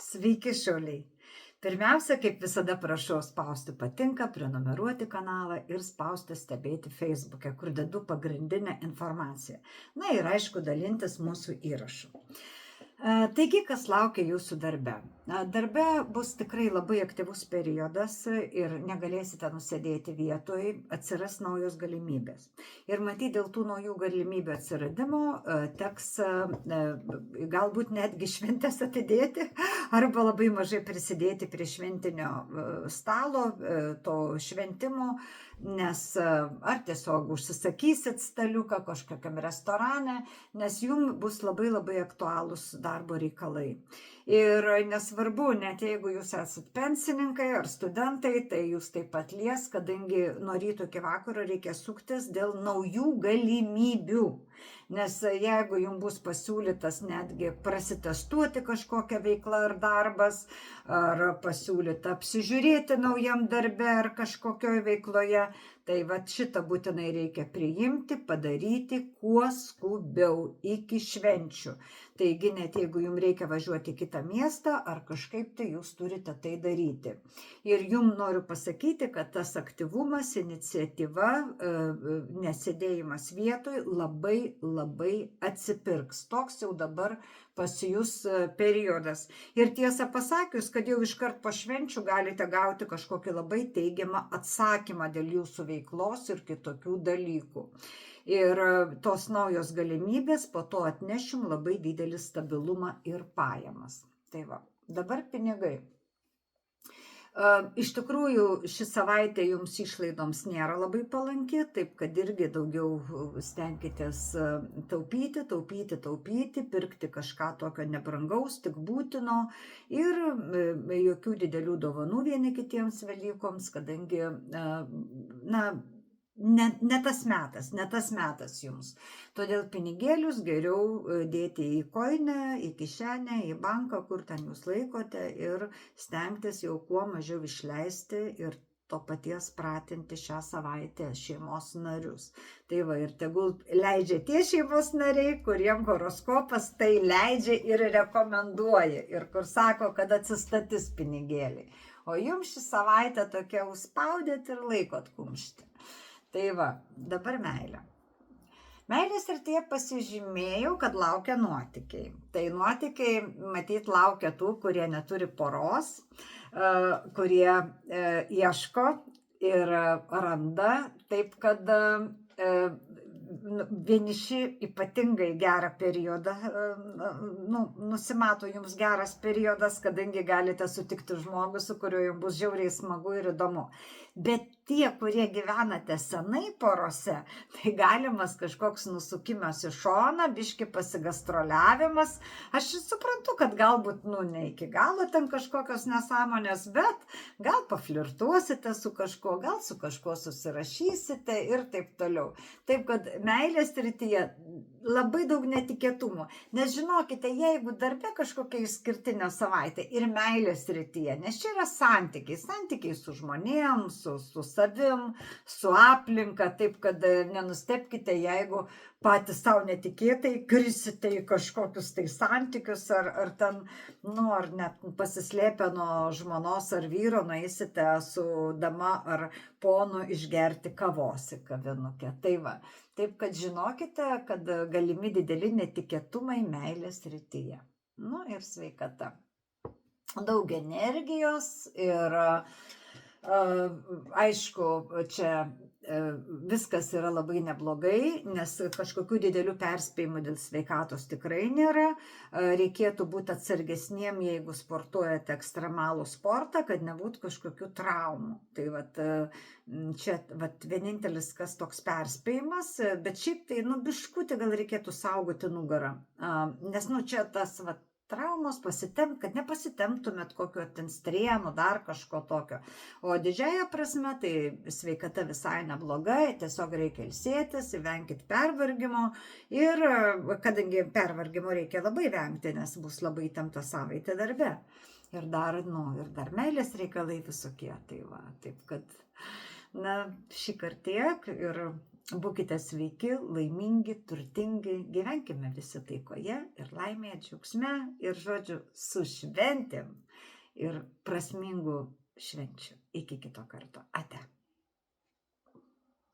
Sveiki, šauliai. Pirmiausia, kaip visada prašau spausti patinka, prenumeruoti kanalą ir spausti stebėti Facebook'e, kur dedu pagrindinę informaciją. Na ir aišku, dalintis mūsų įrašu. Taigi, kas laukia jūsų darbe? Darbe bus tikrai labai aktyvus periodas ir negalėsite nusėdėti vietoj, atsiras naujos galimybės. Ir matyti dėl tų naujų galimybių atsiradimo teks galbūt netgi šventės atidėti arba labai mažai prisidėti prie šventinio stalo, to šventimo, nes ar tiesiog užsisakysit staliuką kažkokiam restorane, nes jums bus labai aktualūs darbo reikalai. Ir nesvarbu, net jeigu jūs esat pensininkai ar studentai, tai jūs taip pat lies, kadangi nuo ryto iki vakaro reikia suktis dėl naujų galimybių. Nes jeigu jums bus pasiūlytas netgi prasitestuoti kažkokią veiklą ar darbas, ar pasiūlyta apsižiūrėti naujam darbe ar kažkokioje veikloje, tai šitą būtinai reikia priimti, padaryti kuo skubiau iki švenčių. Taigi net jeigu jums reikia važiuoti į kitą miestą ar kažkaip, tai jūs turite tai daryti. Ir jums noriu pasakyti, kad tas aktyvumas, iniciatyva, nesėdėjimas vietoj labai atsipirks. Toks jau dabar pasijus periodas. Ir tiesą pasakius, kad jau iškart po švenčių galite gauti kažkokį labai teigiamą atsakymą dėl jūsų veiklos ir kitokių dalykų. Ir tos naujos galimybės po to atnešim labai didelį stabilumą ir pajamas. Tai dabar pinigai. Iš tikrųjų, ši savaitė jums išlaidoms nėra labai palanki, taip kad irgi daugiau stenkitės taupyti, pirkti kažką tokio nebrangaus, tik būtino ir jokių didelių dovanų vieni kitiems Velykoms, kadangi, ne tas metas jums. Todėl pinigėlius geriau dėti į koinę, į kišenę, į banką, kur ten jūs laikote ir stengtis jau kuo mažiau išleisti ir to paties pratinti šią savaitę šeimos narius. Tai ir tegul leidžia tie šeimos nariai, kuriem horoskopas tai leidžia ir rekomenduoja ir kur sako, kad atsistatys pinigėliai. O jums ši savaitė tokia užspaudėt ir laikot kumštį. Tai dabar meilė. Meilės srityje pasižymėjau, kad laukia nuotykiai. Tai nuotykiai, matyt, laukia tų, kurie neturi poros, kurie ieško ir randa, taip kad vieniši ypatingai gerą periodą, nusimato jums geras periodas, kadangi galite sutikti žmogų, su kuriuo jums bus žiauriai smagu ir įdomu. Bet tie, kurie gyvenate senai porose, tai galimas kažkoks nusukimas į šoną, biški pasigastroliavimas. Aš suprantu, kad galbūt, ne iki galo ten kažkokios nesąmonės, bet gal paflirtuosite su kažkuo, gal su kažkuo susirašysite ir taip toliau. Taip, kad meilės srityje labai daug netikėtumų. Nes žinokite, jeigu darbe kažkokia išskirtinė savaitė ir meilės srityje, nes čia yra santykiai su žmonėm, su savim, su aplinka, taip kad nenustebkite, jeigu patys savo netikėtai krisite į kažkokius tai santykius ar ten, ar net pasislėpę nuo žmonos ar vyro, nueisite su dama ar ponu išgerti kavos į kavinukę. Taip kad žinokite, kad galimi dideli netikėtumai meilės srityje. Ir sveikata. Daug energijos ir aišku, čia viskas yra labai neblogai, nes kažkokių didelių perspėjimų dėl sveikatos tikrai nėra. Reikėtų būti atsargesniem, jeigu sportuojate ekstremalų sportą, kad nebūtų kažkokių traumų. Tai čia vienintelis kas toks perspėjimas, bet šiaip tai biškutį gal reikėtų saugoti nugarą. Nes čia tas traumos pasitempt, kad nepasitemptumėt kokio ten strienų, dar kažko tokio. O didžiąja prasme, tai sveikata visai nebloga, tiesiog reikia ilsėtis, venkit pervargimo ir kadangi pervargimo reikia labai vengti, nes bus labai įtempta savaitė darbe. Ir dar meilės reikalai visokie. Taip kad, šį kartą tiek ir Būkite sveiki, laimingi, turtingi, gyvenkime visi taikoje ir laimėje, džiaugsme ir, žodžiu, su šventėm ir prasmingų švenčių. Iki kito karto. Ate.